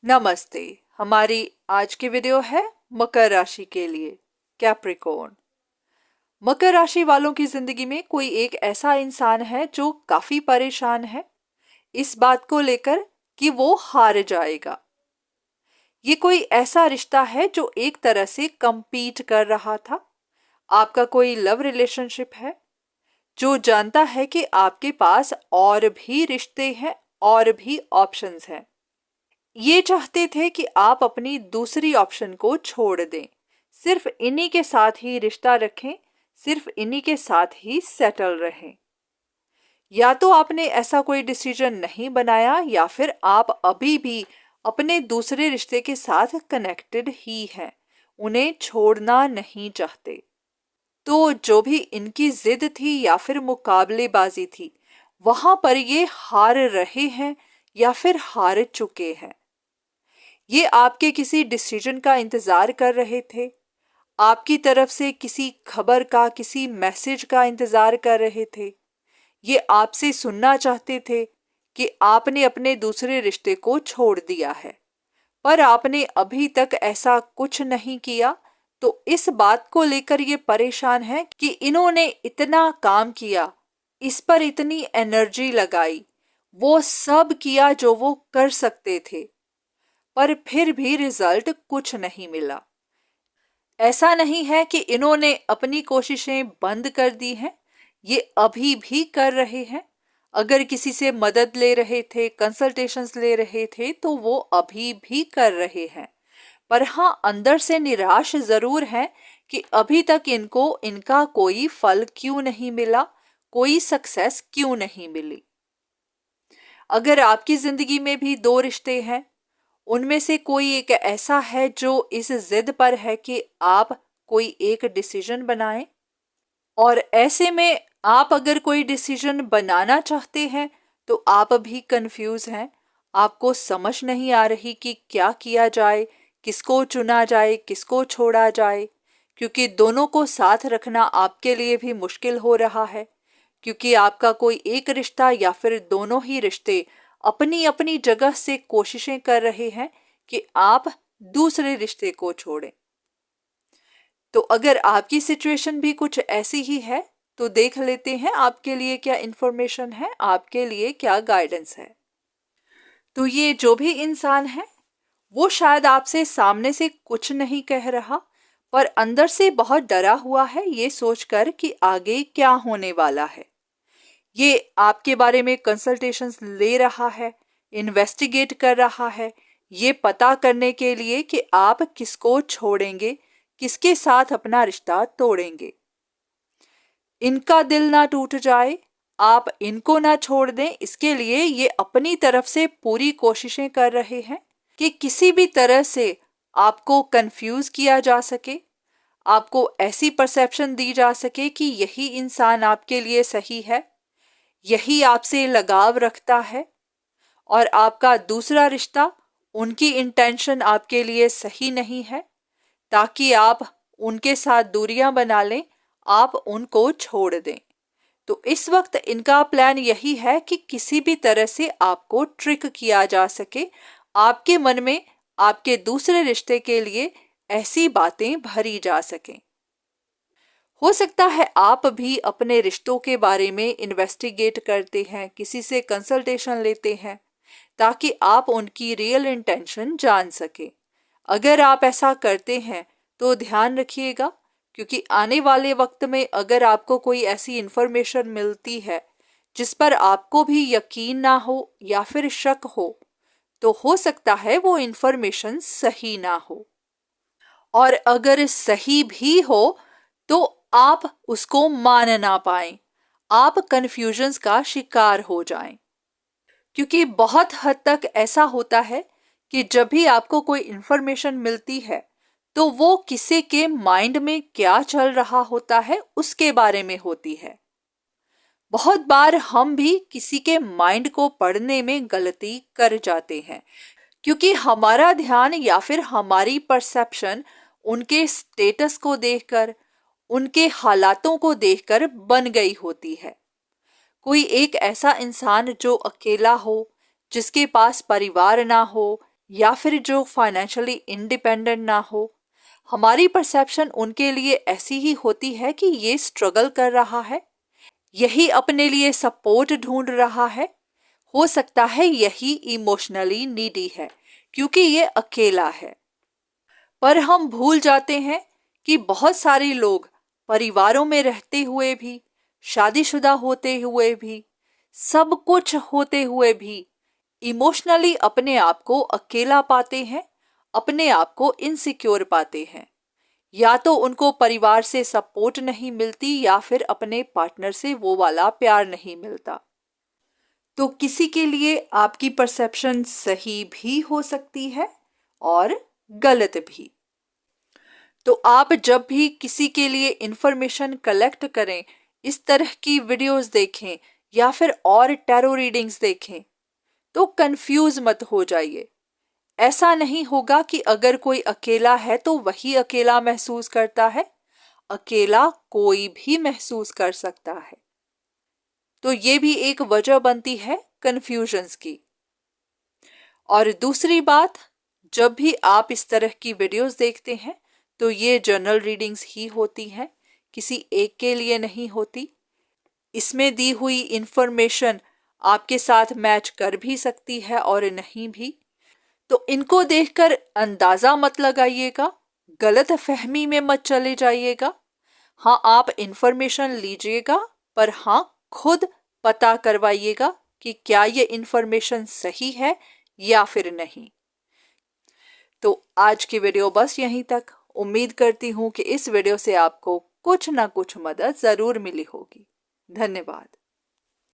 नमस्ते। हमारी आज की वीडियो है मकर राशि के लिए, कैप्रिकॉर्न। मकर राशि वालों की जिंदगी में कोई एक ऐसा इंसान है जो काफी परेशान है इस बात को लेकर कि वो हार जाएगा। ये कोई ऐसा रिश्ता है जो एक तरह से compete कर रहा था। आपका कोई लव रिलेशनशिप है जो जानता है कि आपके पास और भी रिश्ते हैं और भी ऑप्शंस हैं। ये चाहते थे कि आप अपनी दूसरी ऑप्शन को छोड़ दें, सिर्फ इन्हीं के साथ ही रिश्ता रखें, सिर्फ इन्हीं के साथ ही सेटल रहें। या तो आपने ऐसा कोई डिसीजन नहीं बनाया या फिर आप अभी भी अपने दूसरे रिश्ते के साथ कनेक्टेड ही हैं, उन्हें छोड़ना नहीं चाहते। तो जो भी इनकी जिद थी या फिर मुकाबलेबाजी थी, वहां पर ये हार रहे हैं या फिर हार चुके हैं। ये आपके किसी डिसीजन का इंतजार कर रहे थे, आपकी तरफ से किसी खबर का, किसी मैसेज का इंतजार कर रहे थे। ये आपसे सुनना चाहते थे कि आपने अपने दूसरे रिश्ते को छोड़ दिया है, पर आपने अभी तक ऐसा कुछ नहीं किया। तो इस बात को लेकर ये परेशान है कि इन्होंने इतना काम किया, इस पर इतनी एनर्जी लगाई, वो सब किया जो वो कर सकते थे, पर फिर भी रिजल्ट कुछ नहीं मिला। ऐसा नहीं है कि इन्होंने अपनी कोशिशें बंद कर दी हैं, ये अभी भी कर रहे हैं। अगर किसी से मदद ले रहे थे, कंसल्टेशंस ले रहे थे, तो वो अभी भी कर रहे हैं। पर हाँ, अंदर से निराश जरूर है कि अभी तक इनको इनका कोई फल क्यों नहीं मिला, कोई सक्सेस क्यों नहीं मिली। अगर आपकी जिंदगी में भी दो रिश्ते हैं, उनमें से कोई एक ऐसा है जो इस जिद पर है कि आप कोई एक डिसीजन बनाएं, और ऐसे में आप अगर कोई डिसीजन बनाना चाहते हैं तो आप भी कंफ्यूज हैं। आपको समझ नहीं आ रही कि क्या किया जाए, किसको चुना जाए, किसको छोड़ा जाए, क्योंकि दोनों को साथ रखना आपके लिए भी मुश्किल हो रहा है, क्योंकि आपका कोई एक रिश्ता या फिर दोनों ही रिश्ते अपनी अपनी जगह से कोशिशें कर रहे हैं कि आप दूसरे रिश्ते को छोड़ें। तो अगर आपकी सिचुएशन भी कुछ ऐसी ही है तो देख लेते हैं आपके लिए क्या इंफॉर्मेशन है, आपके लिए क्या गाइडेंस है। तो ये जो भी इंसान है वो शायद आपसे सामने से कुछ नहीं कह रहा, पर अंदर से बहुत डरा हुआ है ये सोचकर कि आगे क्या होने वाला है। ये आपके बारे में कंसल्टेशंस ले रहा है, इन्वेस्टिगेट कर रहा है, ये पता करने के लिए कि आप किसको छोड़ेंगे, किसके साथ अपना रिश्ता तोड़ेंगे। इनका दिल ना टूट जाए, आप इनको ना छोड़ दें, इसके लिए ये अपनी तरफ से पूरी कोशिशें कर रहे हैं कि किसी भी तरह से आपको कंफ्यूज किया जा सके, आपको ऐसी परसेप्शन दी जा सके कि यही इंसान आपके लिए सही है, यही आपसे लगाव रखता है, और आपका दूसरा रिश्ता, उनकी इंटेंशन आपके लिए सही नहीं है, ताकि आप उनके साथ दूरियां बना लें, आप उनको छोड़ दें। तो इस वक्त इनका प्लान यही है कि किसी भी तरह से आपको ट्रिक किया जा सके, आपके मन में आपके दूसरे रिश्ते के लिए ऐसी बातें भरी जा सकें। हो सकता है आप भी अपने रिश्तों के बारे में इन्वेस्टिगेट करते हैं, किसी से कंसल्टेशन लेते हैं, ताकि आप उनकी रियल इंटेंशन जान सके। अगर आप ऐसा करते हैं तो ध्यान रखिएगा, क्योंकि आने वाले वक्त में अगर आपको कोई ऐसी इंफॉर्मेशन मिलती है जिस पर आपको भी यकीन ना हो या फिर शक हो सकता है वो इंफॉर्मेशन सही ना हो, और अगर सही भी हो तो आप उसको मान ना पाएं, आप कंफ्यूजन्स का शिकार हो जाएं। क्योंकि बहुत हद तक ऐसा होता है कि जब भी आपको कोई इंफॉर्मेशन मिलती है तो वो किसी के माइंड में क्या चल रहा होता है उसके बारे में होती है। बहुत बार हम भी किसी के माइंड को पढ़ने में गलती कर जाते हैं, क्योंकि हमारा ध्यान या फिर हमारी परसेप्शन उनके स्टेटस को देखकर, उनके हालातों को देखकर बन गई होती है। कोई एक ऐसा इंसान जो अकेला हो, जिसके पास परिवार ना हो, या फिर जो फाइनेंशियली इंडिपेंडेंट ना हो, हमारी परसेप्शन उनके लिए ऐसी ही होती है कि ये स्ट्रगल कर रहा है, यही अपने लिए सपोर्ट ढूंढ रहा है, हो सकता है यही इमोशनली नीडी है क्योंकि ये अकेला है। पर हम भूल जाते हैं कि बहुत सारे लोग परिवारों में रहते हुए भी, शादीशुदा होते हुए भी, सब कुछ होते हुए भी इमोशनली अपने आप को अकेला पाते हैं, अपने आप को इनसिक्योर पाते हैं। या तो उनको परिवार से सपोर्ट नहीं मिलती या फिर अपने पार्टनर से वो वाला प्यार नहीं मिलता। तो किसी के लिए आपकी परसेप्शन सही भी हो सकती है और गलत भी। तो आप जब भी किसी के लिए इंफॉर्मेशन कलेक्ट करें, इस तरह की वीडियोस देखें या फिर और टैरो रीडिंग्स देखें, तो कंफ्यूज मत हो जाइए। ऐसा नहीं होगा कि अगर कोई अकेला है तो वही अकेला महसूस करता है। अकेला कोई भी महसूस कर सकता है। तो ये भी एक वजह बनती है कंफ्यूजन्स की। और दूसरी बात, जब भी आप इस तरह की वीडियोस देखते हैं तो ये जनरल रीडिंग्स ही होती हैं, किसी एक के लिए नहीं होती। इसमें दी हुई इंफॉर्मेशन आपके साथ मैच कर भी सकती है और नहीं भी। तो इनको देखकर अंदाजा मत लगाइएगा, गलत फहमी में मत चले जाइएगा। हाँ, आप इंफॉर्मेशन लीजिएगा, पर हाँ खुद पता करवाइएगा कि क्या ये इंफॉर्मेशन सही है या फिर नहीं। तो आज की वीडियो बस यहीं तक। उम्मीद करती हूँ कि इस वीडियो से आपको कुछ ना कुछ मदद जरूर मिली होगी। धन्यवाद।